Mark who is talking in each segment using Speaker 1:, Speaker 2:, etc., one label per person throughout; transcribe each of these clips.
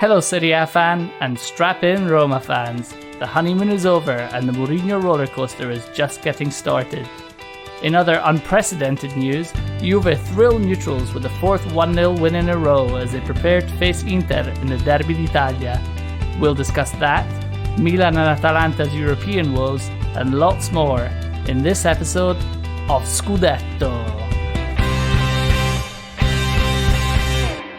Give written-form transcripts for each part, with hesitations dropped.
Speaker 1: Hello Serie A fan and strap in Roma fans. The honeymoon is over and the Mourinho rollercoaster is just getting started. In other unprecedented news, Juve thrill neutrals with a fourth 1-0 win in a row as they prepare to face Inter in the Derby d'Italia. We'll discuss that, Milan and Atalanta's European woes, and lots more in this episode of Scudetto.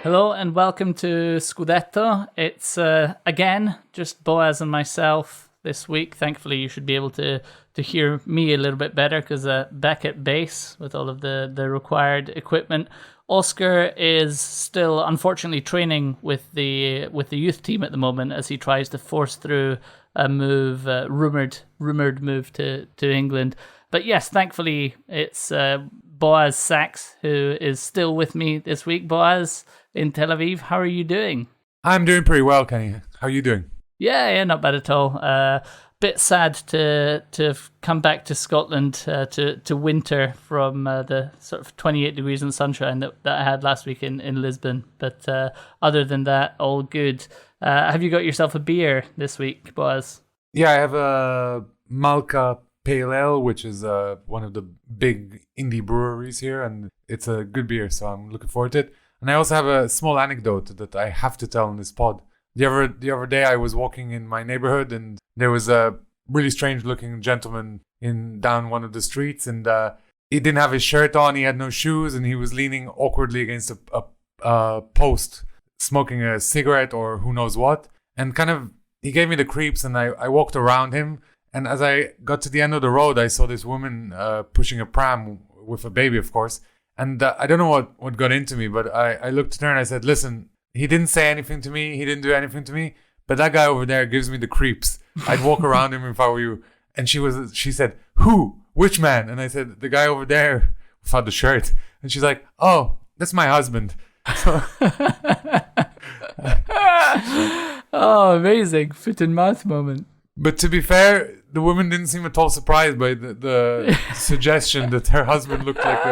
Speaker 1: Hello and welcome to Scudetto. It's again just Boaz and myself this week. Thankfully you should be able to hear me a little bit better because back at base with all of the required equipment. Oscar is still unfortunately training with the youth team at the moment as he tries to force through a move, rumored move to England. But yes, thankfully it's Boaz Sachs who is still with me this week. Boaz in Tel Aviv, how are you doing?
Speaker 2: I'm doing pretty well, Kenny. How are you doing?
Speaker 1: Yeah, not bad at all. Bit sad to come back to Scotland to winter from the sort of 28 degrees and sunshine that I had last week in Lisbon. But other than that, all good. Have you got yourself a beer this week, Boaz?
Speaker 2: Yeah, I have a Malka Pale Ale, which is one of the big indie breweries here, and it's a good beer, so I'm looking forward to it. And I also have a small anecdote that I have to tell in this pod. The other day I was walking in my neighborhood and there was a really strange looking gentleman down one of the streets, and he didn't have his shirt on, he had no shoes, and he was leaning awkwardly against a post smoking a cigarette or who knows what, and kind of he gave me the creeps, and I walked around him, and as I got to the end of the road I saw this woman pushing a pram with a baby, of course. And I don't know what got into me, but I looked at her and I said, listen, he didn't say anything to me, he didn't do anything to me, but that guy over there gives me the creeps. I'd walk around him if I were you. And she said, who? Which man? And I said, the guy over there without the shirt. And she's like, oh, that's my husband.
Speaker 1: Oh, amazing. Foot and mouth moment.
Speaker 2: But to be fair, the woman didn't seem at all surprised by the suggestion that her husband looked like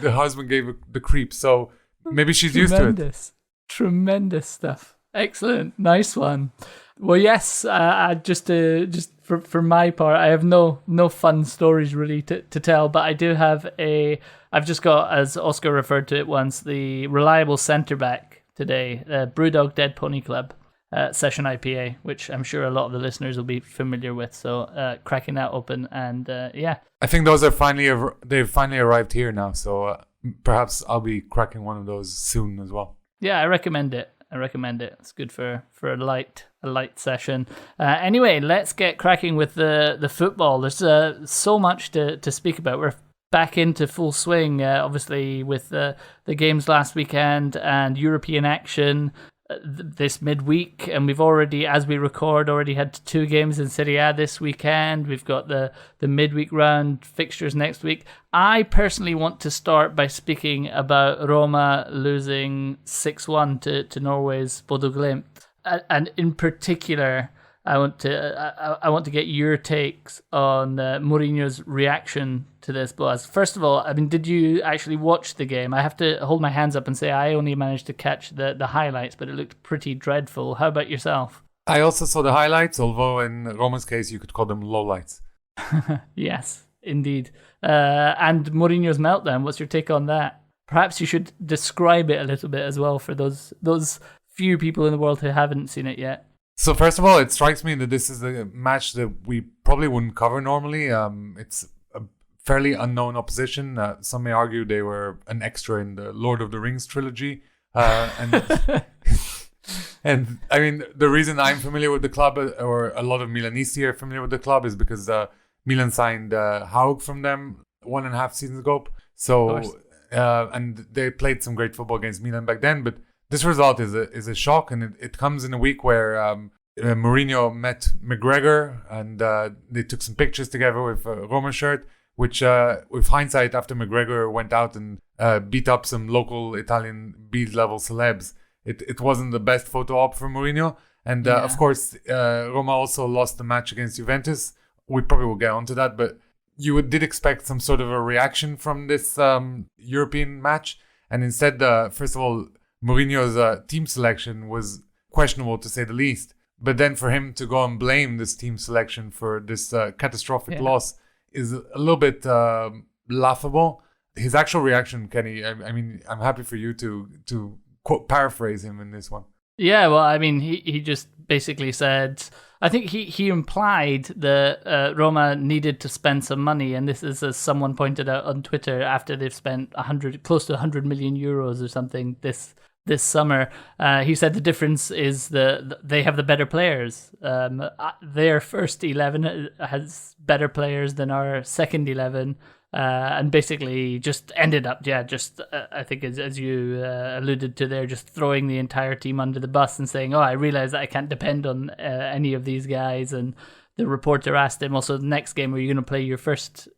Speaker 2: the husband gave the creeps. So maybe she's used to it.
Speaker 1: Tremendous stuff. Excellent. Nice one. Well, yes, just for my part, I have no fun stories really to tell, but I do have I've just got, as Oscar referred to it once, the reliable centre-back today, Brewdog Dead Pony Club. Session IPA, which I'm sure a lot of the listeners will be familiar with. So cracking that open, and yeah. I
Speaker 2: think those are they've finally arrived here now. So perhaps I'll be cracking one of those soon as well.
Speaker 1: Yeah, I recommend it. It's good for a light session. Anyway, let's get cracking with the football. There's so much to speak about. We're back into full swing, obviously, with the games last weekend and European action this midweek, and we've already, as we record, had 2 games in Serie A this weekend. We've got the midweek round fixtures next week. I personally want to start by speaking about Roma losing 6-1 to Norway's Bodø Glimt, and in particular I want to get your takes on Mourinho's reaction to this, Boaz. First of all, I mean, did you actually watch the game? I have to hold my hands up and say I only managed to catch the highlights, but it looked pretty dreadful. How about yourself?
Speaker 2: I also saw the highlights, although in Roma's case you could call them lowlights.
Speaker 1: Yes, indeed. And Mourinho's meltdown, what's your take on that? Perhaps you should describe it a little bit as well for those few people in the world who haven't seen it yet.
Speaker 2: So first of all, it strikes me that this is a match that we probably wouldn't cover normally. It's a fairly unknown opposition. Some may argue they were an extra in the Lord of the Rings trilogy. And I mean, the reason I'm familiar with the club, or a lot of Milanisti are familiar with the club, is because Milan signed Haug from them 1.5 seasons ago. So, and they played some great football against Milan back then, but this result is a shock, and it comes in a week where Mourinho met McGregor, and they took some pictures together with a Roma shirt, which, with hindsight, after McGregor went out and beat up some local Italian B-level celebs, it wasn't the best photo op for Mourinho. And of course, Roma also lost the match against Juventus. We probably will get onto that, but you did expect some sort of a reaction from this European match, and instead, first of all, Mourinho's team selection was questionable to say the least. But then for him to go and blame this team selection for this catastrophic loss is a little bit laughable. His actual reaction, Kenny, I mean, I'm happy for you to quote, paraphrase him in this one.
Speaker 1: Yeah, well, I mean, he just basically said, I think he implied that Roma needed to spend some money, and this is, as someone pointed out on Twitter, after they've spent close to 100 million euros or something this summer. He said the difference is they have the better players. Their first 11 has better players than our second 11. And basically just ended up, I think as you alluded to there, just throwing the entire team under the bus and saying, I realize that I can't depend on any of these guys. And the reporter asked him also, the next game, are you going to play your first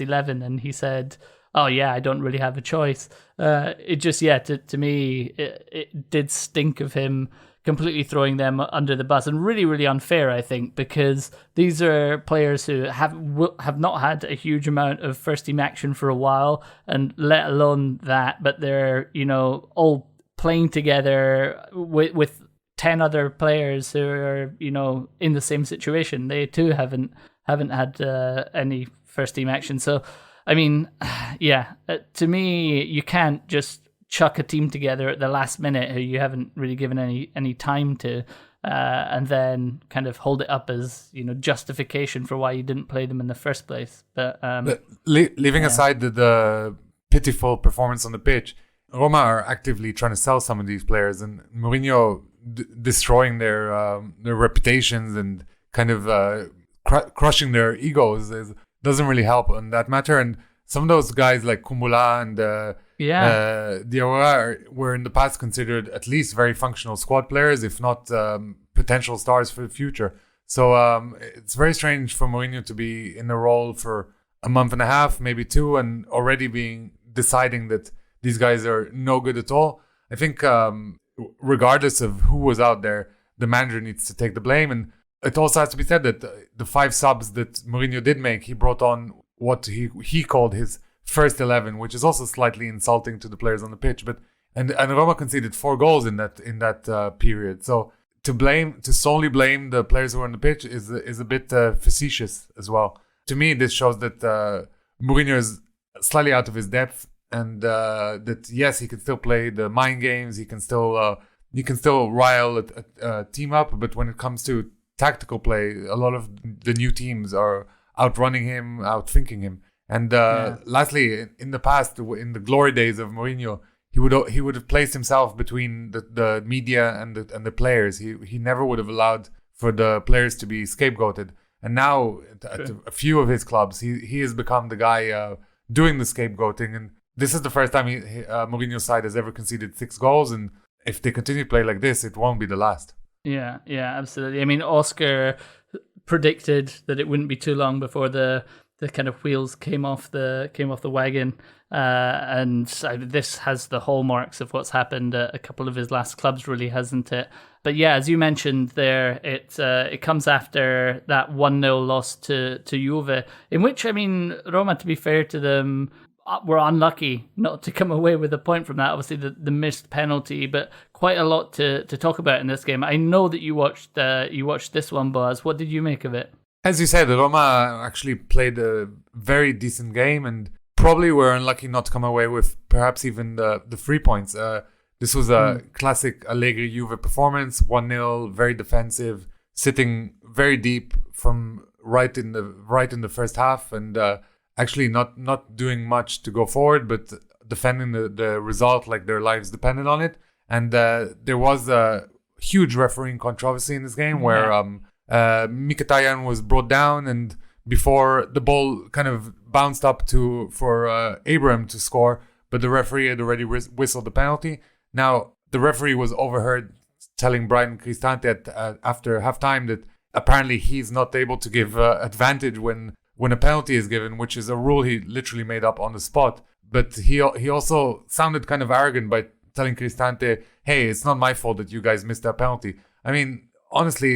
Speaker 1: 11? And he said, I don't really have a choice. It just, to me, it did stink of him completely throwing them under the bus, and really, really unfair, I think, because these are players who have not had a huge amount of first team action for a while, and let alone that, but they're, all playing together with 10 other players who are, in the same situation. They too haven't had any first team action. So, I mean, to me, you can't just chuck a team together at the last minute who you haven't really given any time to, and then kind of hold it up as justification for why you didn't play them in the first place. But
Speaker 2: leaving aside the pitiful performance on the pitch, Roma are actively trying to sell some of these players, and Mourinho destroying their reputations and kind of crushing their egos doesn't really help on that matter. And some of those guys like Kumbula and Diawara were in the past considered at least very functional squad players, if not potential stars for the future. So it's very strange for Mourinho to be in the role for a month and a half, maybe two, and already deciding that these guys are no good at all. I think regardless of who was out there, the manager needs to take the blame. And it also has to be said that the 5 subs that Mourinho did make, he brought on what he called his first 11, which is also slightly insulting to the players on the pitch. But and Roma conceded 4 goals in that period. So to solely blame the players who were on the pitch is a bit facetious as well. To me, this shows that Mourinho is slightly out of his depth, and that yes, he can still play the mind games. He can still rile a team up, but when it comes to tactical play, a lot of the new teams are outrunning him, outthinking him. And lastly, in the past, in the glory days of Mourinho, he would have placed himself between the media and the players. He never would have allowed for the players to be scapegoated. And now, at a few of his clubs, he has become the guy doing the scapegoating. And this is the first time Mourinho's side has ever conceded 6 goals. And if they continue to play like this, it won't be the last.
Speaker 1: Yeah, absolutely. I mean, Oscar predicted that it wouldn't be too long before the kind of wheels came off the wagon, and this has the hallmarks of what's happened at a couple of his last clubs, really, hasn't it? But yeah, as you mentioned there, it comes after that 1-0 loss to Juve, in which, I mean, Roma, to be fair to them, were unlucky not to come away with a point from that. Obviously, the missed penalty, but quite a lot to talk about in this game. I know that you watched this one, Boaz. What did you make of it?
Speaker 2: As you said, Roma actually played a very decent game and probably were unlucky not to come away with perhaps even the 3 points. This was a classic Allegri Juve performance, 1-0, very defensive, sitting very deep from right in the first half, and actually not doing much to go forward, but defending the result like their lives depended on it. And there was a huge refereeing controversy in this game where Mkhitaryan was brought down, and before the ball kind of bounced up for Abraham to score, but the referee had already whistled the penalty. Now, the referee was overheard telling Brian Cristante after halftime that apparently he's not able to give advantage when a penalty is given, which is a rule he literally made up on the spot. But he also sounded kind of arrogant by telling Cristante, hey, it's not my fault that you guys missed that penalty. I mean, honestly,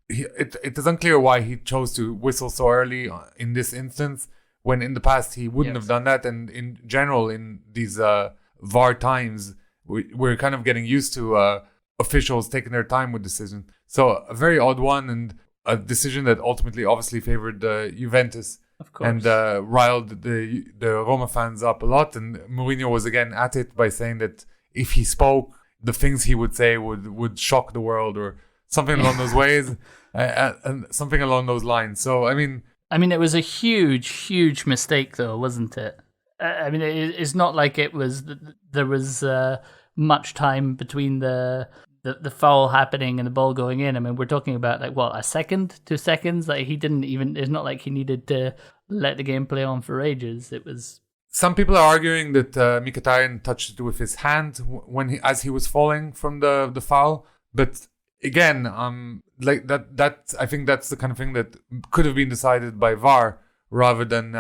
Speaker 2: it is unclear why he chose to whistle so early in this instance, when in the past he wouldn't have done that. And in general, in these VAR times, we're kind of getting used to officials taking their time with decision. So a very odd one, and a decision that ultimately obviously favored Juventus.
Speaker 1: Of course.
Speaker 2: And riled the Roma fans up a lot. And Mourinho was again at it by saying that if he spoke, the things he would say would shock the world, or something along those ways, and something along those lines. So I mean,
Speaker 1: it was a huge mistake, though, wasn't it? I mean, it's not like it was. There was much time between the foul happening and the ball going in. I mean, we're talking about like what, a second, 2 seconds. Like he didn't even. It's not like he needed to let the game play on for ages. It was.
Speaker 2: Some people are arguing that Mkhitaryan touched it with his hand as he was falling from the foul, but again, like that I think that's the kind of thing that could have been decided by VAR rather than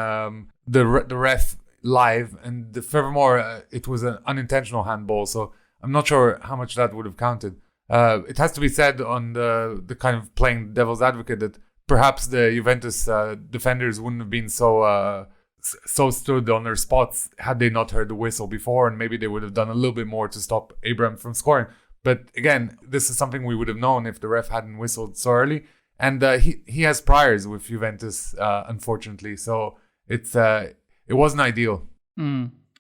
Speaker 2: the ref live. And furthermore, it was an unintentional handball, so I'm not sure how much that would have counted. It has to be said on the kind of playing devil's advocate that perhaps the Juventus defenders wouldn't have been so stood on their spots had they not heard the whistle before, and maybe they would have done a little bit more to stop Abraham from scoring. But again, this is something we would have known if the ref hadn't whistled so early. And he has priors with Juventus, unfortunately, so it wasn't ideal.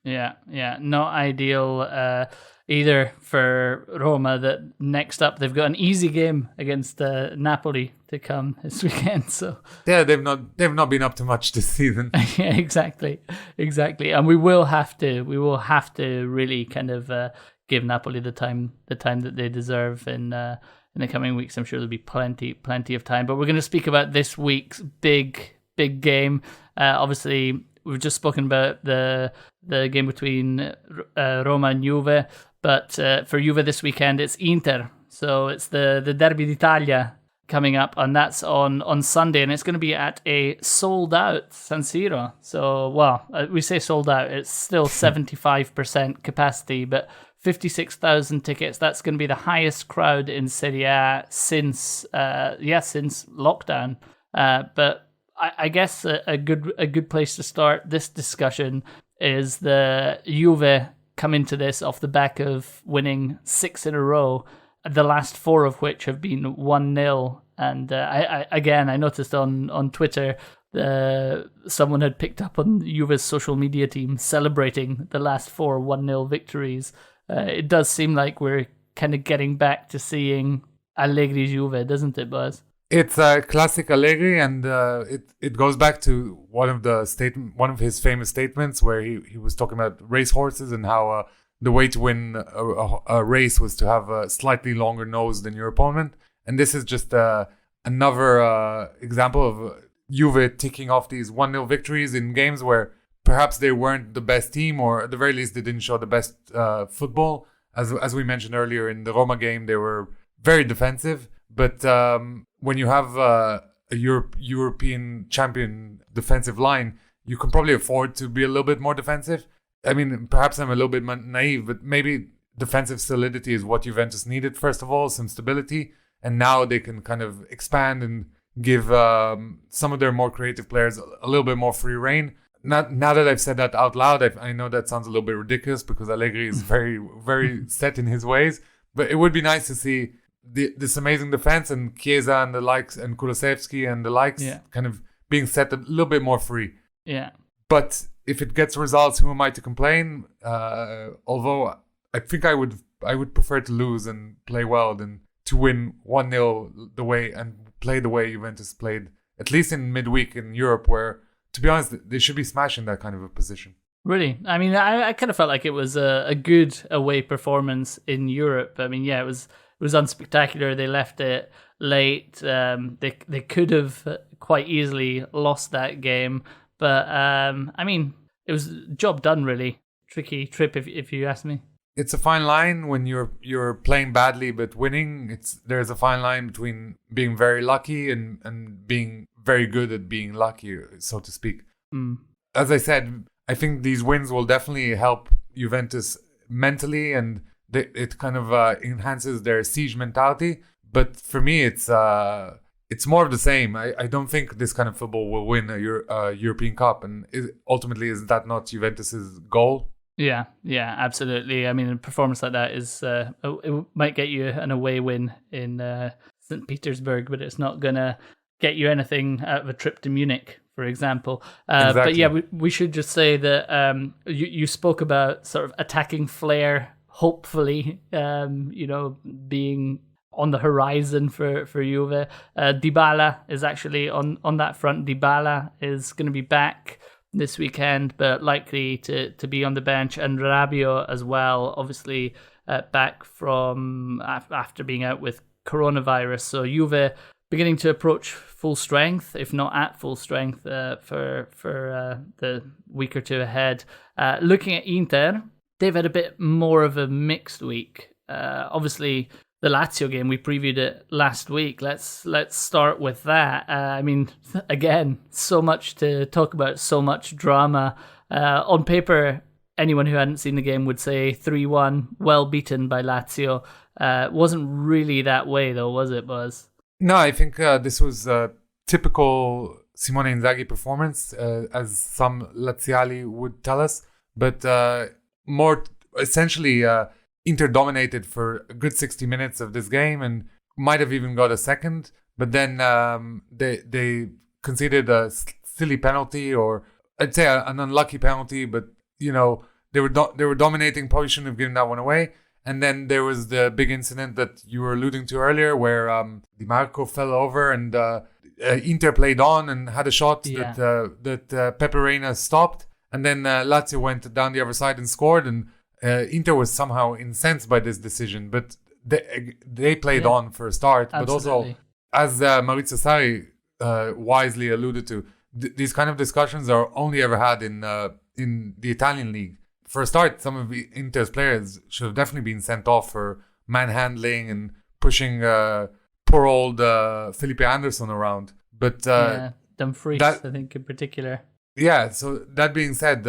Speaker 1: Yeah, not ideal either for Roma. That next up they've got an easy game against Napoli to come this weekend. So
Speaker 2: yeah, they've not been up to much this season.
Speaker 1: Yeah, exactly, and we will have to really kind of give Napoli the time that they deserve in the coming weeks. I'm sure there'll be plenty of time. But we're going to speak about this week's big game. Obviously, we've just spoken about the game between Roma and Juve, but for Juve this weekend it's Inter. So it's the Derby d'Italia coming up, and that's on Sunday, and it's going to be at a sold-out San Siro. So, well, we say sold out, it's still 75% capacity, but 56,000 tickets. That's going to be the highest crowd in Serie A since lockdown. But I guess a good place to start this discussion is the Juve come into this off the back of winning 6 in a row, the last 4 of which have been 1-0. And I noticed on Twitter someone had picked up on Juve's social media team celebrating the last 4 1-0 victories. It does seem like we're kind of getting back to seeing Allegri Juve, doesn't it, Buzz?
Speaker 2: It's a classic Allegri, and it goes back to one of his famous statements where he was talking about racehorses and how the way to win a race was to have a slightly longer nose than your opponent. And this is just another example of Juve ticking off these 1-0 victories in games where perhaps they weren't the best team, or at the very least they didn't show the best football. As we mentioned earlier in the Roma game, they were very defensive. But when you have a European champion defensive line, you can probably afford to be a little bit more defensive. I mean, perhaps I'm a little bit naive, but maybe defensive solidity is what Juventus needed, first of all, some stability. And now they can kind of expand and give some of their more creative players a little bit more free rein. Now that I've said that out loud, I know that sounds a little bit ridiculous because Allegri is very, very set in his ways. But it would be nice to see this amazing defense and Chiesa and the likes and Kulusevski and the likes kind of being set a little bit more free.
Speaker 1: Yeah.
Speaker 2: But if it gets results, who am I to complain? Although I think I would prefer to lose and play well than to win 1-0 the way and play the way Juventus played, at least in midweek in Europe, where, to be honest, they should be smashing that kind of a position. Really?
Speaker 1: I mean, I kind of felt like it was a good away performance in Europe. I mean, yeah, it was unspectacular. They left it late. They could have quite easily lost that game, but I mean, it was job done. Really tricky trip, if you ask me.
Speaker 2: It's a fine line when you're playing badly but winning. There's a fine line between being very lucky and being very good at being lucky, so to speak. As I said, I think these wins will definitely help Juventus mentally, and it kind of enhances their siege mentality. But for me, it's more of the same. I don't think this kind of football will win a European Cup, and ultimately, is that not Juventus's goal?
Speaker 1: Yeah, absolutely. I mean, a performance like that is it might get you an away win in St. Petersburg, but it's not gonna get you anything out of a trip to Munich, for example.
Speaker 2: Exactly.
Speaker 1: But yeah, we should just say that you spoke about sort of attacking flair, hopefully, being on the horizon for Juve. Dybala is actually on that front. Dybala is going to be back this weekend, but likely to be on the bench, and Rabiot as well, obviously back from after being out with coronavirus. So Juve beginning to approach full strength, if not at full strength, for the week or two ahead. Looking at Inter, they've had a bit more of a mixed week. Obviously, the Lazio game, we previewed it last week. Let's start with that. I mean, again, so much to talk about, so much drama. On paper, anyone who hadn't seen the game would say 3-1, well beaten by Lazio. Wasn't really that way, though, was it, Buzz?
Speaker 2: No, I think this was a typical Simone Inzaghi performance, as some Laziali would tell us. But more essentially... Inter dominated for a good 60 minutes of this game and might have even got a second, but then they conceded a silly penalty, or I'd say an unlucky penalty, but they were dominating, probably shouldn't have given that one away. And then there was the big incident that you were alluding to earlier, where Di Marco fell over and Inter played on and had a shot that Pepe Reina stopped, and then Lazio went down the other side and scored, and Inter was somehow incensed by this decision, but they played on for a start. Absolutely. But also, as Maurizio Sarri wisely alluded to, these kind of discussions are only ever had in the Italian league. For a start, some of Inter's players should have definitely been sent off for manhandling and pushing poor old Felipe Anderson around. But
Speaker 1: Dumfries, I think, in particular.
Speaker 2: Yeah, so that being said,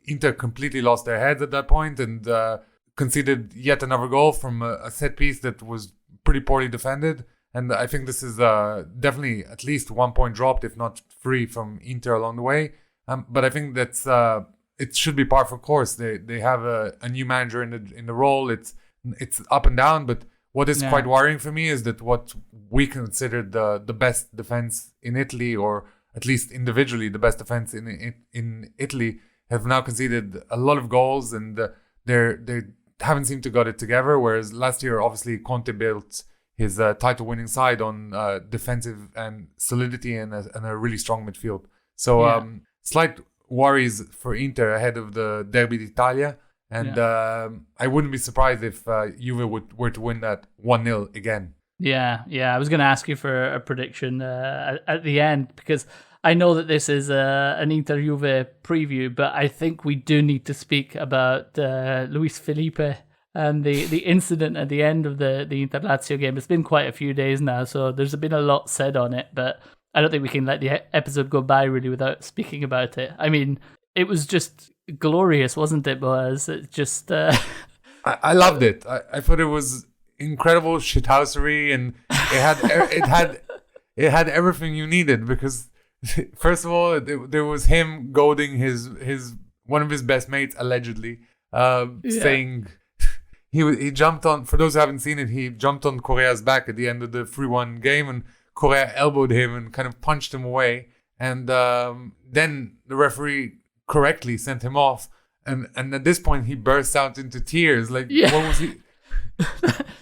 Speaker 2: Inter completely lost their heads at that point and conceded yet another goal from a set piece that was pretty poorly defended. And I think this is definitely at least 1 point dropped, if not 3, from Inter along the way. But I think that's it should be par for course. They have a new manager in the role. It's up and down, but what is quite worrying for me is that what we considered the best defense in Italy, or at least individually the best defense in Italy, have now conceded a lot of goals, and they haven't seemed to got it together. Whereas last year, obviously, Conte built his title-winning side on defensive and solidity and a really strong midfield. So slight worries for Inter ahead of the Derby d'Italia, and I wouldn't be surprised if Juve were to win that 1-0 again. Yeah.
Speaker 1: I was going to ask you for a prediction at the end, because I know that this is an Inter-Juve preview, but I think we do need to speak about Luis Felipe and the incident at the end of the Inter-Lazio game. It's been quite a few days now, so there's been a lot said on it, but I don't think we can let the episode go by really without speaking about it. I mean, it was just glorious, wasn't it, Boaz? It just...
Speaker 2: I loved it. I thought it was incredible shithousery, and it had everything you needed, because first of all, there was him goading his one of his best mates, allegedly, saying he jumped on, for those who haven't seen it, he jumped on Correa's back at the end of the 3-1 game, and Correa elbowed him and kind of punched him away, and then the referee correctly sent him off, and at this point he burst out into tears. Like, what was he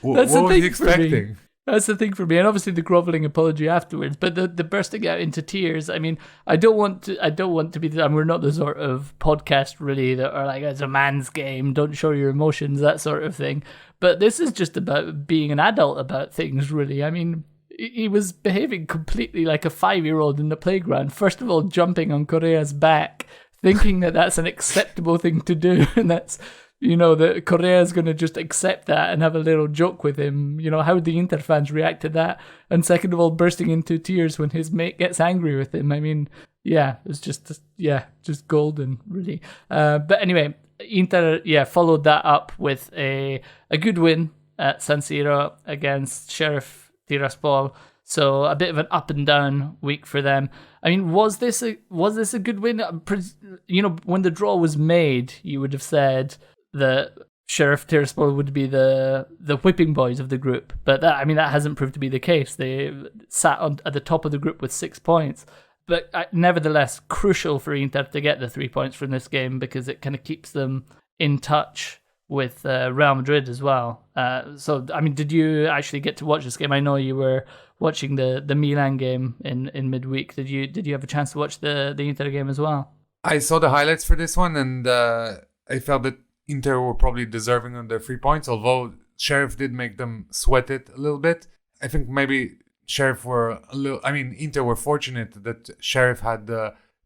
Speaker 2: what was he expecting?
Speaker 1: That's the thing for me, and obviously the groveling apology afterwards. But the bursting out into tears. I mean, I don't want to be. And we're not the sort of podcast really that are like, it's a man's game, don't show your emotions, that sort of thing. But this is just about being an adult about things, really. I mean, he was behaving completely like a 5-year-old in the playground. First of all, jumping on Correa's back, thinking that that's an acceptable thing to do, and that's, that Correa's going to just accept that and have a little joke with him. How would the Inter fans react to that? And second of all, bursting into tears when his mate gets angry with him. I mean, it's just golden, really. But anyway, Inter, followed that up with a good win at San Siro against Sheriff Tiraspol. So a bit of an up and down week for them. I mean, was this a good win? When the draw was made, you would have said that Sheriff Tiraspol would be the whipping boys of the group, but that hasn't proved to be the case. They sat at the top of the group with 6 points, but nevertheless crucial for Inter to get the 3 points from this game because it kind of keeps them in touch with Real Madrid as well. Did you actually get to watch this game? I know you were watching the Milan game in midweek. Did you have a chance to watch the Inter game as well?
Speaker 2: I saw the highlights for this one, and I felt that Inter were probably deserving of their 3 points, although Sheriff did make them sweat it a little bit. I think maybe Sheriff were Inter were fortunate that Sheriff had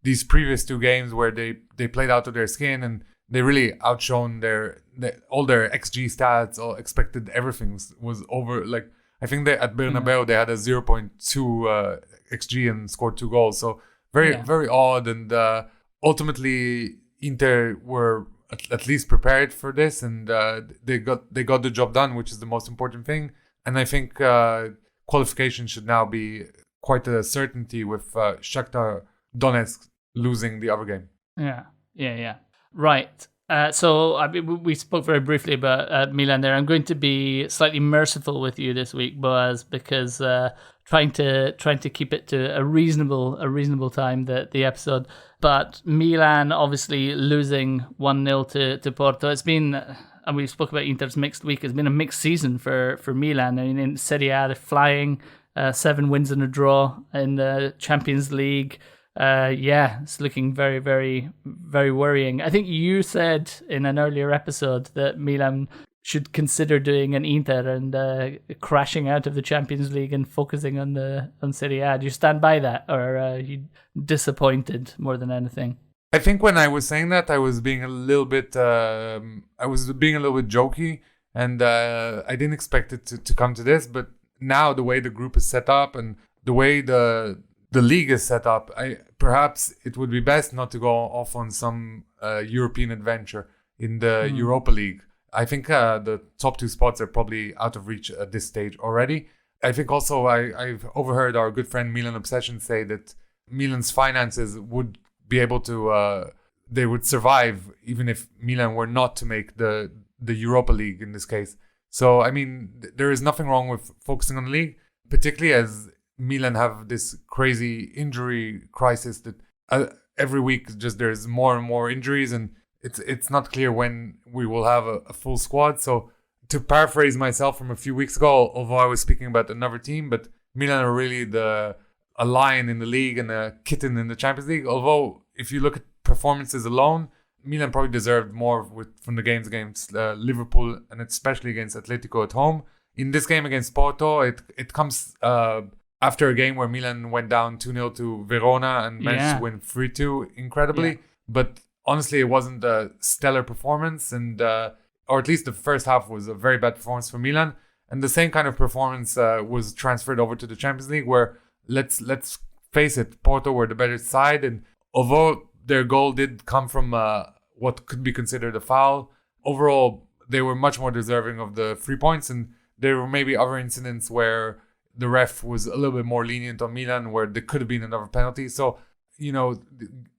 Speaker 2: these previous 2 games where they played out of their skin and they really outshone all their XG stats, all expected everything was over. Like, I think at Bernabeu they had a 0.2 XG and scored 2 goals. So very odd, and ultimately Inter were at least prepared for this, and they got the job done, which is the most important thing. And I think qualification should now be quite a certainty with Shakhtar Donetsk losing the other game.
Speaker 1: Yeah. Right. So we spoke very briefly about Milan there. I'm going to be slightly merciful with you this week, Boaz, because trying to keep it to a reasonable time, the episode. But Milan obviously losing 1-0 to Porto. It's been, and we spoke about Inter's mixed week. It's been a mixed season for Milan. I mean, in Serie A they're flying, 7 wins and a draw in the Champions League. It's looking very, very, very worrying. I think you said in an earlier episode that Milan should consider doing an Inter and crashing out of the Champions League and focusing on Serie A. Do you stand by that, or are you disappointed more than anything?
Speaker 2: I think when I was saying that, I was being a little bit jokey, and I didn't expect it to come to this. But now the way the group is set up and the way the league is set up, perhaps it would be best not to go off on some European adventure in the Europa League. I think the top 2 spots are probably out of reach at this stage already. I think also I've overheard our good friend Milan Obsession say that Milan's finances would be able to, they would survive even if Milan were not to make the Europa League in this case. So, I mean, there is nothing wrong with focusing on the league, particularly as Milan have this crazy injury crisis that every week just there's more and more injuries, and it's not clear when we will have a full squad. So to paraphrase myself from a few weeks ago, although I was speaking about another team, but Milan are really a lion in the league and a kitten in the Champions League. Although if you look at performances alone, Milan probably deserved more from the games against Liverpool and especially against Atletico at home. In this game against Porto, it comes after a game where Milan went down 2-0 to Verona and managed to win 3-2 incredibly. Yeah. But honestly, it wasn't a stellar performance, and or at least the first half was a very bad performance for Milan. And the same kind of performance was transferred over to the Champions League, where let's face it, Porto were the better side, and although their goal did come from what could be considered a foul, overall they were much more deserving of the 3 points, and there were maybe other incidents where the ref was a little bit more lenient on Milan, where there could have been another penalty. So,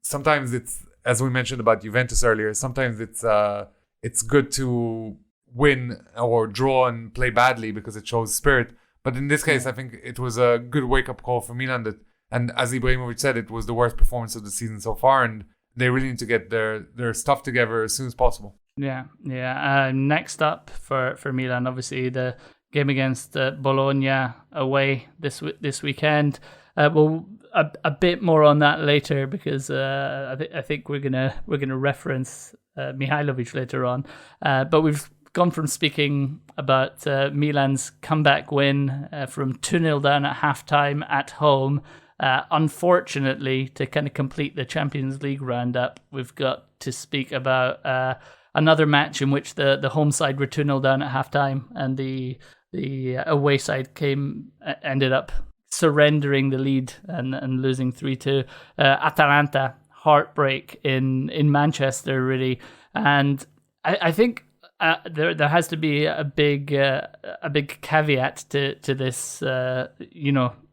Speaker 2: sometimes it's, as we mentioned about Juventus earlier, sometimes it's good to win or draw and play badly because it shows spirit. But in this case, I think it was a good wake-up call for Milan. And as Ibrahimovic said, it was the worst performance of the season so far, and they really need to get their stuff together as soon as possible.
Speaker 1: Yeah. Next up for Milan, obviously the game against Bologna away this weekend. Well, a bit more on that later because I think we're gonna reference Mihailovic later on. But we've gone from speaking about Milan's comeback win from 2-0 down at halftime at home. Unfortunately, to kind of complete the Champions League roundup, we've got to speak about another match in which the home side were 2-0 down at halftime, and the away side ended up surrendering the lead and losing 3-2. Atalanta, heartbreak in Manchester, really. And I think there has to be a big caveat to this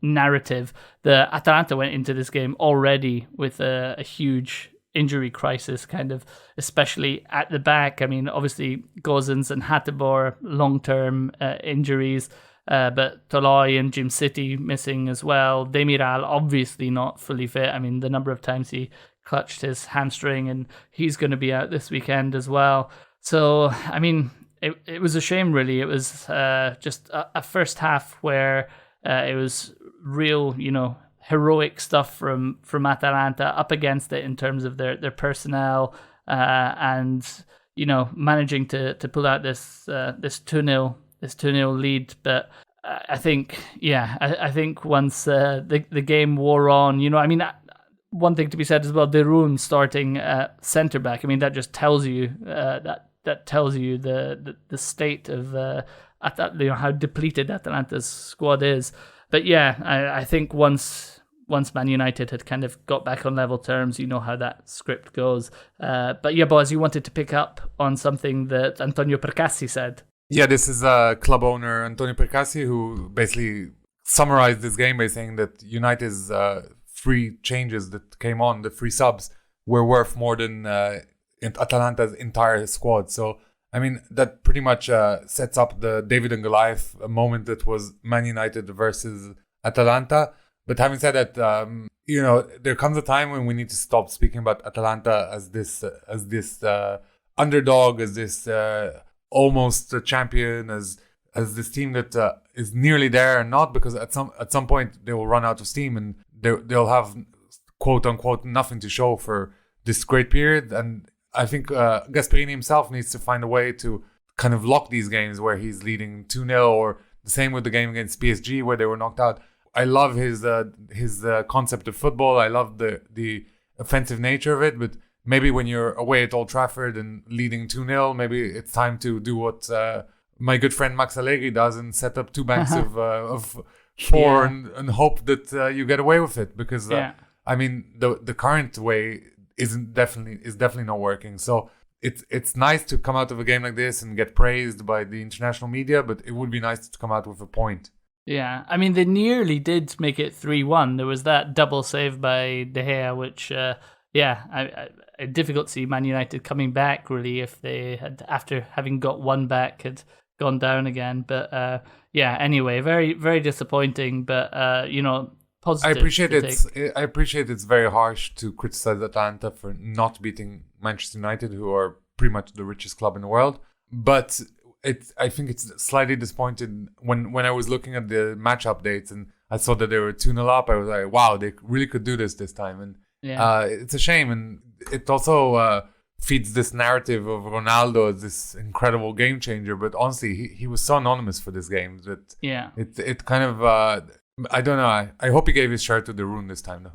Speaker 1: narrative. The Atalanta went into this game already with a huge injury crisis, kind of, especially at the back. I mean, obviously Gozens and Hateboer long-term injuries, but Toloi and Jim City missing as well. Demiral obviously not fully fit. I mean, the number of times he clutched his hamstring, and he's going to be out this weekend as well. So, I mean, it was a shame, really. It was just a first half where it was real, heroic stuff from Atalanta up against it in terms of their personnel, and managing to pull out this 2-0 lead. But I think once the game wore on, one thing to be said as well, De Roon starting at centre back. I mean, that just tells you that tells you the state of how depleted Atalanta's squad is. But yeah, I think once Man United had kind of got back on level terms, you know how that script goes. But yeah, Boaz, you wanted to pick up on something that Antonio Percassi said.
Speaker 2: Yeah, this is club owner Antonio Percassi, who basically summarized this game by saying that United's free changes that came on, the free subs, were worth more than Atalanta's entire squad. So, I mean, that pretty much sets up the David and Goliath moment that was Man United versus Atalanta. But having said that, there comes a time when we need to stop speaking about Atalanta as this underdog, as this almost a champion, as this team that is nearly there and not, because at some point they will run out of steam and they'll have quote unquote nothing to show for this great period. And I think Gasperini himself needs to find a way to kind of lock these games where he's leading 2-0, or the same with the game against PSG where they were knocked out. I love his concept of football. I love the offensive nature of it, but maybe when you're away at Old Trafford and leading 2-0, maybe it's time to do what my good friend Max Allegri does and set up two banks of four and hope that you get away with it. Because I mean, the current way is definitely not working. So it's nice to come out of a game like this and get praised by the international media, but it would be nice to come out with a point.
Speaker 1: Yeah, I mean, they nearly did make it 3-1. There was that double save by De Gea, which, I difficult to see Man United coming back, really, if they had, after having got one back, had gone down again. But, anyway, very, very disappointing, but, positive.
Speaker 2: I appreciate it's very harsh to criticize Atalanta for not beating Manchester United, who are pretty much the richest club in the world. But I think it's slightly disappointing when I was looking at the match updates and I saw that they were 2-0 up. I was like, wow, they really could do this time. And it's a shame. And it also feeds this narrative of Ronaldo as this incredible game changer. But honestly, he was so anonymous for this game that it kind of, I don't know. I hope he gave his shirt to the Roon this time, though.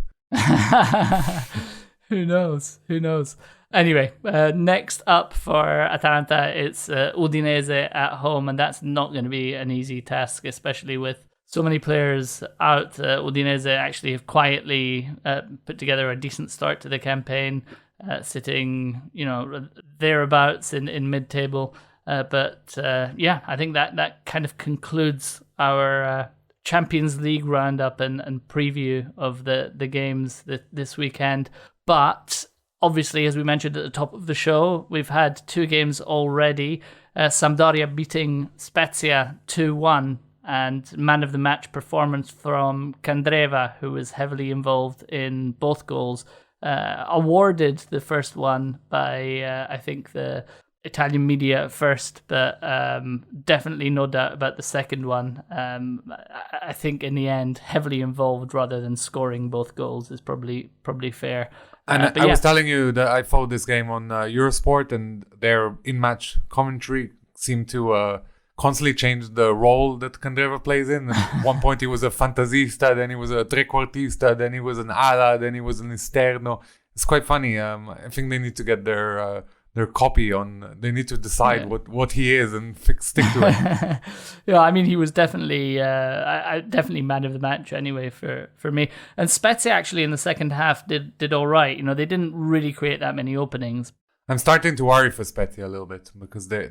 Speaker 1: Who knows? Anyway, next up for Atalanta, it's Udinese at home, and that's not going to be an easy task, especially with so many players out. Udinese actually have quietly put together a decent start to the campaign, sitting, thereabouts in mid-table. But I think that kind of concludes our Champions League roundup and preview of the games this weekend. But obviously, as we mentioned at the top of the show, we've had two games already. Sampdoria beating Spezia 2-1, and man of the match performance from Candreva, who was heavily involved in both goals. Awarded the first one by, I think, the Italian media at first, but definitely no doubt about the second one. I think in the end, heavily involved rather than scoring both goals is probably fair.
Speaker 2: And I was telling you that I followed this game on Eurosport, and their in-match commentary seemed to constantly change the role that Candreva plays in. And at one point he was a fantasista, then he was a trequartista, then he was an ala, then he was an esterno. It's quite funny. I think they need to get their copy on. They need to decide what he is and stick to it.
Speaker 1: Yeah, I mean, he was definitely definitely man of the match anyway for me. And Spezia actually in the second half did all right. They didn't really create that many openings.
Speaker 2: I'm starting to worry for Spezia a little bit because they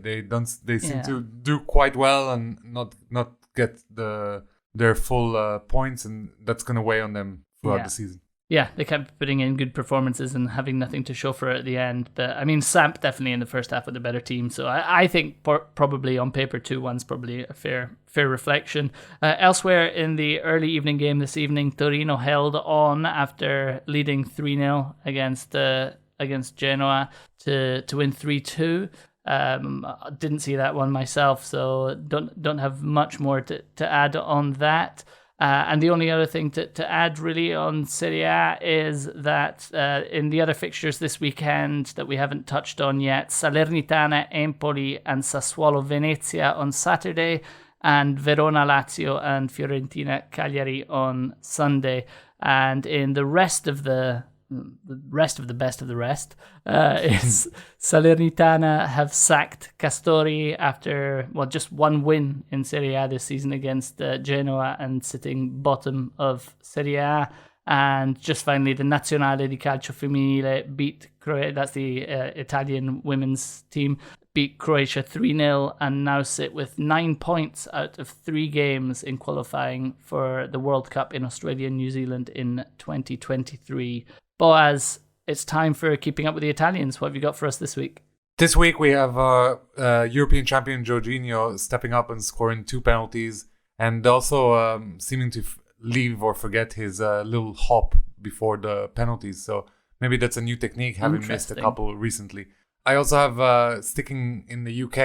Speaker 2: seem to do quite well and not get their full points, and that's going to weigh on them throughout the season.
Speaker 1: Yeah, they kept putting in good performances and having nothing to show for it at the end. But I mean, Samp definitely in the first half with the better team. So I think probably on paper 2-1's probably a fair reflection. Elsewhere in the early evening game this evening, Torino held on after leading 3-0 against Genoa to win 3-2. Didn't see that one myself, so don't have much more to add on that. And the only other thing to add really on Serie A is that in the other fixtures this weekend that we haven't touched on yet, Salernitana, Empoli and Sassuolo Venezia on Saturday, and Verona, Lazio and Fiorentina, Cagliari on Sunday. And in the rest of the best of the rest is Salernitana have sacked Castori after just one win in Serie A this season against Genoa and sitting bottom of Serie A. And just finally, the Nazionale di Calcio Femminile beat Croatia, that's the Italian women's team, beat Croatia 3-0 and now sit with 9 points out of 3 games in qualifying for the World Cup in Australia and New Zealand in 2023. Boaz, it's time for Keeping Up with the Italians. What have you got for us this week?
Speaker 2: This week we have European champion Jorginho stepping up and scoring 2 penalties, and also seeming to leave or forget his little hop before the penalties. So maybe that's a new technique, having missed a couple recently. I also have, sticking in the UK,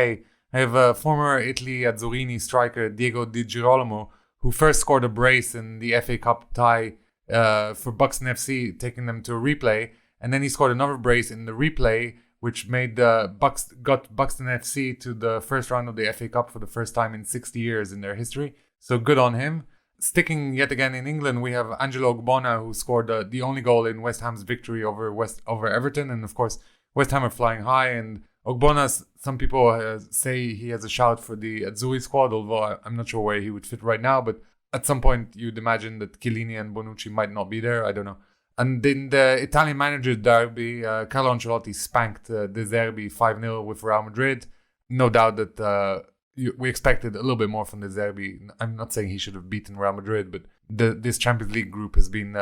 Speaker 2: I have former Italy Azzurini striker Diego Di Girolamo, who first scored a brace in the FA Cup tie for Buxton FC, taking them to a replay, and then he scored another brace in the replay, which made got Buxton FC to the first round of the FA Cup for the first time in 60 years in their history. So good on him. Sticking yet again in England, we have Angelo Ogbonna, who scored the only goal in West Ham's victory over Everton, and of course West Ham are flying high. And Ogbonna, some people say he has a shout for the Azzurri squad, although I'm not sure where he would fit right now, but at some point, you'd imagine that Chiellini and Bonucci might not be there. I don't know. And in the Italian manager derby, Carlo Ancelotti spanked De Zerbi 5-0 with Real Madrid. No doubt that we expected a little bit more from De Zerbi. I'm not saying he should have beaten Real Madrid, but this Champions League group has been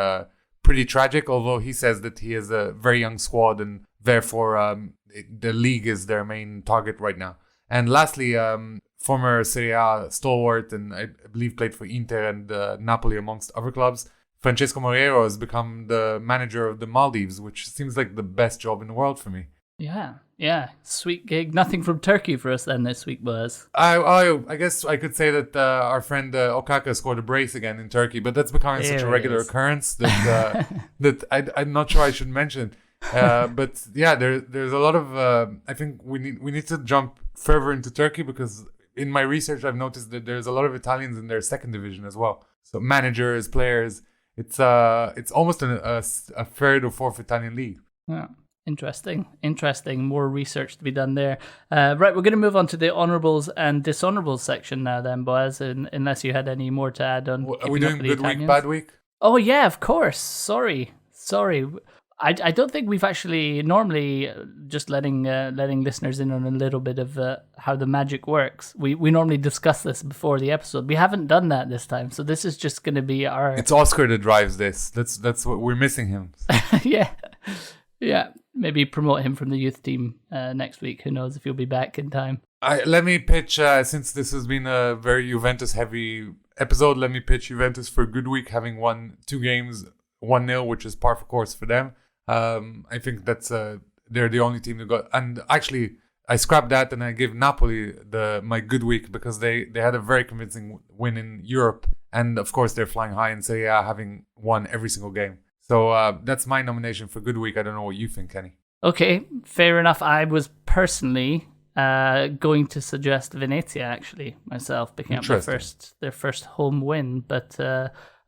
Speaker 2: pretty tragic, although he says that he has a very young squad and therefore the league is their main target right now. And lastly, former Serie A stalwart and I believe played for Inter and Napoli amongst other clubs, Francesco Moreiro has become the manager of the Maldives, which seems like the best job in the world for me. Yeah, sweet gig. Nothing from Turkey for us then this week, Buzz. I guess I could say that our friend Okaka scored a brace again in Turkey, but that's becoming such a regular occurrence that that I'm not sure I should mention. But yeah, there's a lot of. I think we need to jump further into Turkey, because in my research I've noticed that there's a lot of Italians in their second division as well. So managers, players. It's almost a third or fourth Italian league.
Speaker 1: Yeah. Interesting. More research to be done there. Right, we're going to move on to the honourables and dishonourables section now then, Boaz, unless you had any more to add on.
Speaker 2: Are we doing good week, bad week?
Speaker 1: Oh, yeah, of course. Sorry. I don't think we've actually normally just letting listeners in on a little bit of how the magic works. We normally discuss this before the episode. We haven't done that this time, so this is just going to be our...
Speaker 2: It's Oscar that drives this. That's what we're missing him.
Speaker 1: Yeah. Maybe promote him from the youth team next week. Who knows if he'll be back in time.
Speaker 2: Let me pitch, since this has been a very Juventus-heavy episode, let me pitch Juventus for a good week, having won 2 games, 1-0, which is par for course for them. I think that's they're the only team that got... And actually, I scrapped that and I give Napoli my good week, because they had a very convincing win in Europe. And of course, they're flying high in Serie A, having won every single game. So that's my nomination for good week. I don't know what you think, Kenny.
Speaker 1: Okay, fair enough. I was personally going to suggest Venezia, actually, myself, picking up their first home win. But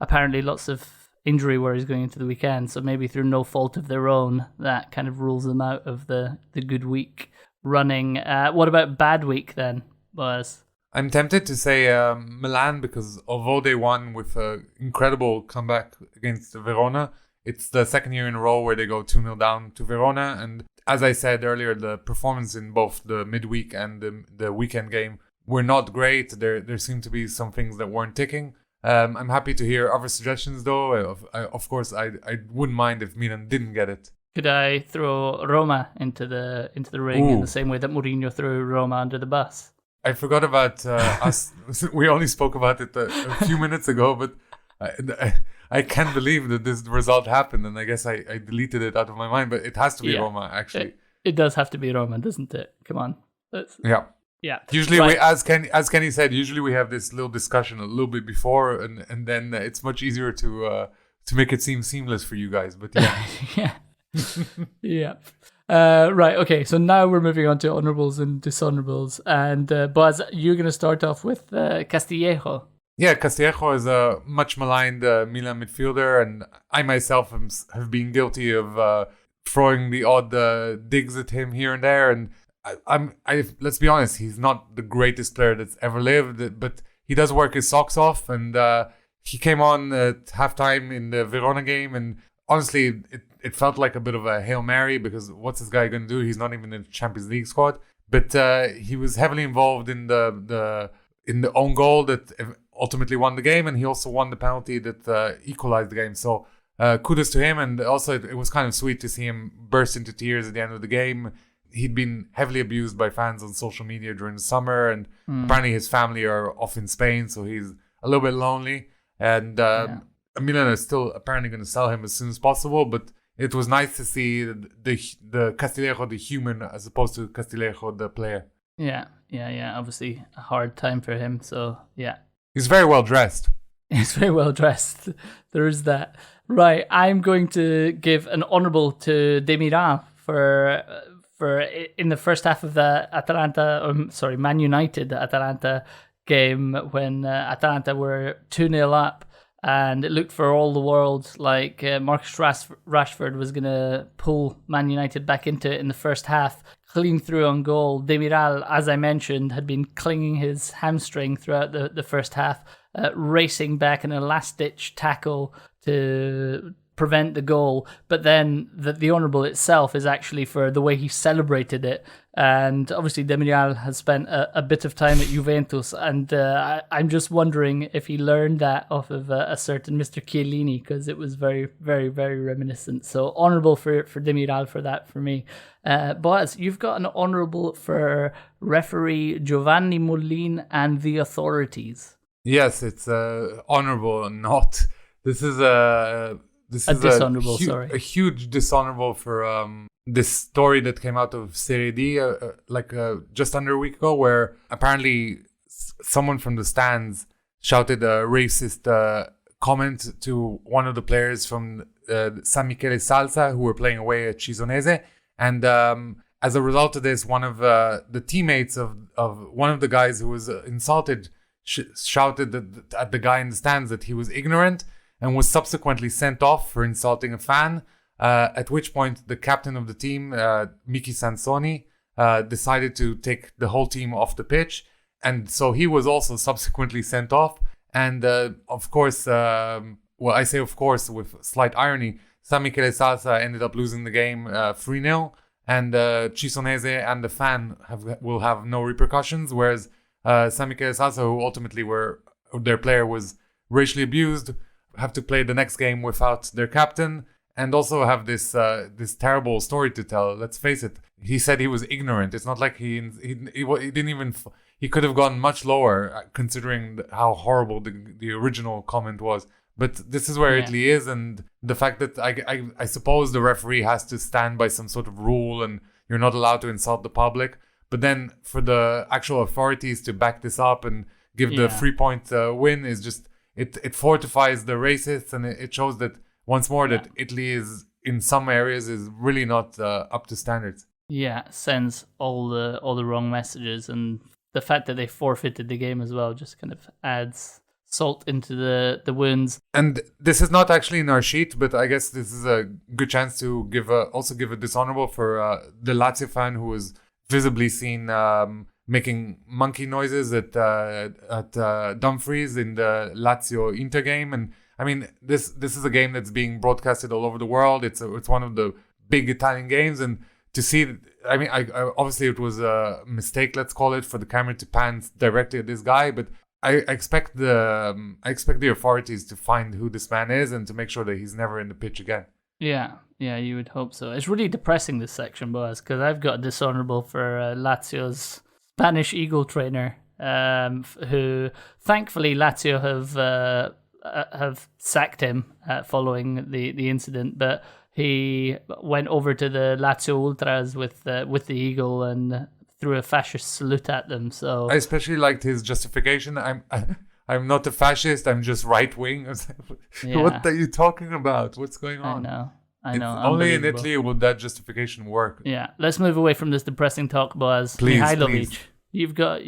Speaker 1: apparently lots of injury worries going into the weekend. So maybe through no fault of their own, that kind of rules them out of the good week running. What about bad week then, Boaz?
Speaker 2: I'm tempted to say Milan, because although they won with an incredible comeback against Verona, it's the second year in a row where they go 2-0 down to Verona. And as I said earlier, the performance in both the midweek and the weekend game were not great. There seemed to be some things that weren't ticking. I'm happy to hear other suggestions, though. Of course, I wouldn't mind if Milan didn't get it.
Speaker 1: Could I throw Roma into the ring in the same way that Mourinho threw Roma under the bus?
Speaker 2: I forgot about us. We only spoke about it a few minutes ago, but I can't believe that this result happened, and I guess I deleted it out of my mind. But it has to be Roma, actually.
Speaker 1: It does have to be Roma, doesn't it? Come on. Yeah.
Speaker 2: Usually, as Kenny said, usually we have this little discussion a little bit before, and then it's much easier to make it seem seamless for you guys. But yeah.
Speaker 1: Yeah. Yeah. Right. Okay. So now we're moving on to honourables and dishonourables. And Boaz, you're going to start off with Castillejo.
Speaker 2: Yeah, Castillejo is a much maligned Milan midfielder, and I myself have been guilty of throwing the odd digs at him here and there. And I let's be honest, he's not the greatest player that's ever lived, but he does work his socks off. And he came on at halftime in the Verona game, and honestly, it felt like a bit of a Hail Mary, because what's this guy going to do? He's not even in the Champions League squad. But he was heavily involved in the own goal that ultimately won the game, and he also won the penalty that equalized the game. So kudos to him, and also it was kind of sweet to see him burst into tears at the end of the game. He'd been heavily abused by fans on social media during the summer, and apparently his family are off in Spain, so he's a little bit lonely. And Milan is still apparently going to sell him as soon as possible, but it was nice to see the Castillejo, the human, as opposed to Castillejo, the player.
Speaker 1: Yeah. Obviously, a hard time for him. So, yeah.
Speaker 2: He's very well dressed.
Speaker 1: He's very well dressed. There is that. Right. I'm going to give an honourable to Demiral for in the first half of the Man United Atalanta game, when Atalanta were 2-0 up. And it looked for all the world like Marcus Rashford was going to pull Man United back into it in the first half, clean through on goal. Demiral, as I mentioned, had been clinging his hamstring throughout the first half, racing back in a last-ditch tackle to prevent the goal. But then the honourable itself is actually for the way he celebrated it. And obviously Demiral has spent a bit of time at Juventus, and I'm just wondering if he learned that off of a certain Mr. Chiellini, because it was very, very, very reminiscent. So honourable for Demiral for that for me. Boaz, you've got an honourable for referee Giovanni Mollin and the authorities.
Speaker 2: Yes, it's honourable, not. This is a
Speaker 1: dishonourable,
Speaker 2: a huge dishonourable for this story that came out of Serie A just under a week ago, where apparently someone from the stands shouted a racist comment to one of the players from San Michele Salsa, who were playing away at Cisonese. And as a result of this, one of the teammates of one of the guys who was insulted shouted at the guy in the stands that he was ignorant, and was subsequently sent off for insulting a fan, at which point the captain of the team, Miki Sansoni, decided to take the whole team off the pitch. And so he was also subsequently sent off. And of course, I say of course with slight irony, San Michele Salsa ended up losing the game 3-0. And Cisonese and the fan will have no repercussions, whereas San Michele Salsa, who ultimately their player was racially abused, have to play the next game without their captain, and also have this terrible story to tell. Let's face it, he said he was ignorant. It's not like he didn't even. He could have gone much lower, considering how horrible the original comment was. But this is where Italy is, and the fact that I suppose the referee has to stand by some sort of rule, and you're not allowed to insult the public. But then for the actual authorities to back this up and give the 3-point win is just. It fortifies the racists, and it shows that once more that Italy is in some areas is really not up to standards.
Speaker 1: Yeah, sends all the wrong messages, and the fact that they forfeited the game as well just kind of adds salt into the wounds.
Speaker 2: And this is not actually in our sheet, but I guess this is a good chance to give a dishonourable for the Lazio fan who was visibly seen making monkey noises at Dumfries in the Lazio Inter game. And I mean, this is a game that's being broadcasted all over the world. It's one of the big Italian games, and to see. I mean, I obviously it was a mistake, let's call it, for the camera to pan directly at this guy, but I expect the authorities to find who this man is and to make sure that he's never in the pitch again.
Speaker 1: Yeah, you would hope so. It's really depressing, this section, boys, because I've got a dishonourable for Lazio's Spanish Eagle trainer, who thankfully Lazio have sacked him following the incident, but he went over to the Lazio Ultras with the Eagle and threw a fascist salute at them. So
Speaker 2: I especially liked his justification. I'm not a fascist. I'm just right wing. What are you talking about? What's going on?
Speaker 1: I know.
Speaker 2: Only in Italy would that justification work.
Speaker 1: Yeah. Let's move away from this depressing talk, Boaz.
Speaker 2: Please,
Speaker 1: Mihailovic.
Speaker 2: please.
Speaker 1: You've got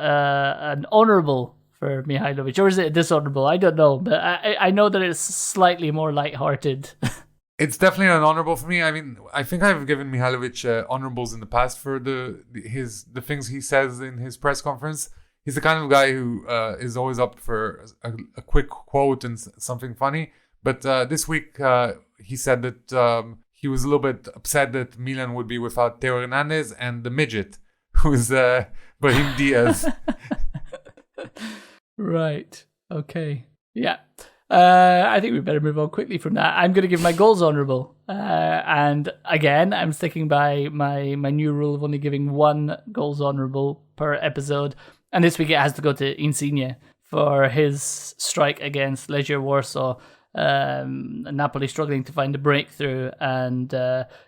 Speaker 1: an honourable for Mihailovic, or is it a dishonourable? I don't know, but I know that it's slightly more lighthearted.
Speaker 2: It's definitely an honourable for me. I mean, I think I've given Mihailovic honourables in the past for the things he says in his press conference. He's the kind of guy who is always up for a quick quote and something funny. But this week he said that he was a little bit upset that Milan would be without Teo Hernandez and the midget, who's Brahim Diaz.
Speaker 1: Right. Okay. Yeah. I think we better move on quickly from that. I'm going to give my goals honourable. And again, I'm sticking by my new rule of only giving one goals honourable per episode. And this week it has to go to Insigne for his strike against Legia Warsaw. Napoli struggling to find a breakthrough, and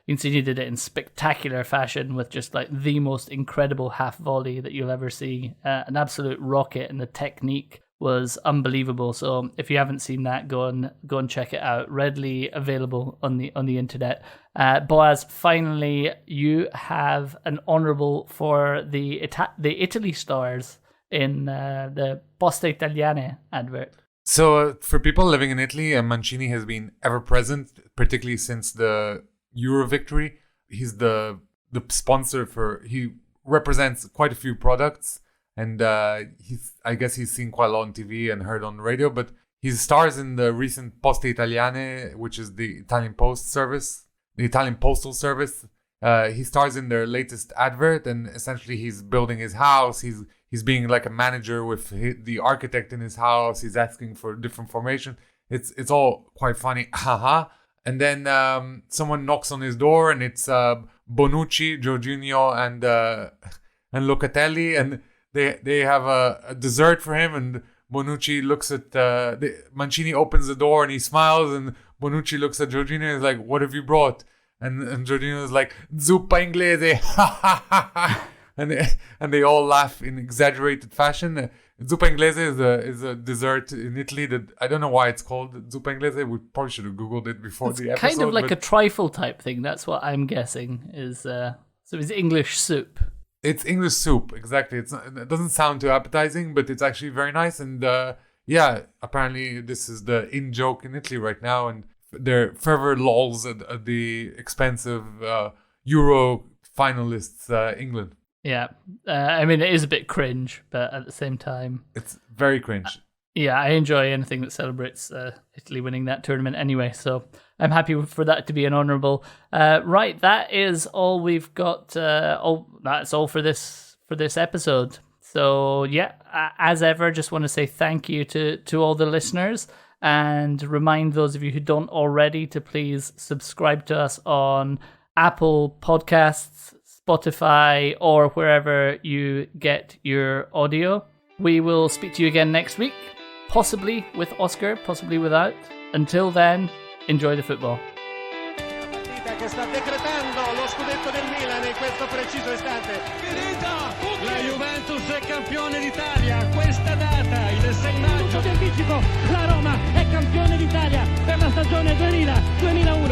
Speaker 1: Insigne did it in spectacular fashion with just like the most incredible half volley that you'll ever see. An absolute rocket, and the technique was unbelievable. So if you haven't seen that, go and check it out. Readily available on the internet. Boaz, finally, you have an honourable for the Italy stars in the Poste Italiane advert.
Speaker 2: So for people living in Italy, Mancini has been ever present, particularly since the Euro victory. He's the sponsor he represents quite a few products. And I guess he's seen quite a lot on TV and heard on radio, but he stars in the recent Poste Italiane, which is the Italian postal service. He stars in their latest advert, and essentially he's building his house. He's being like a manager with the architect in his house. He's asking for different formation. It's all quite funny, haha. And then someone knocks on his door, and it's Bonucci, Jorginho, and Locatelli, and they have a dessert for him, and Bonucci looks at Mancini opens the door and he smiles, and Bonucci looks at Jorginho and is like, "What have you brought?" And Jorginho is like, "Zuppa inglese," and they all laugh in exaggerated fashion. Zuppa inglese is a dessert in Italy that I don't know why it's called Zuppa inglese. We probably should have googled it before the episode.
Speaker 1: Kind of like a trifle type thing. That's what I'm guessing is. So it's English soup.
Speaker 2: It's English soup, exactly. It doesn't sound too appetizing, but it's actually very nice. And yeah, apparently this is the in joke in Italy right now, and they're forever lols at the expense of Euro finalists England.
Speaker 1: Yeah, I mean it is a bit cringe, but at the same time,
Speaker 2: it's very cringe.
Speaker 1: Yeah, I enjoy anything that celebrates Italy winning that tournament anyway, so I'm happy for that to be an honourable. Right, that is all we've got. That's all for this episode. So yeah, as ever, just want to say thank you to all the listeners, and remind those of you who don't already to please subscribe to us on Apple Podcasts, Spotify, or wherever you get your audio. We will speak to you again next week. Possibly with Oscar, possibly without. Until then, enjoy the football.
Speaker 3: Che sta decretando lo scudetto del Milan in questo preciso istante. La Juventus è campione d'Italia. Questa data, il 6 maggio.
Speaker 4: Anticipo, la Roma è campione d'Italia per la stagione 2000-2001.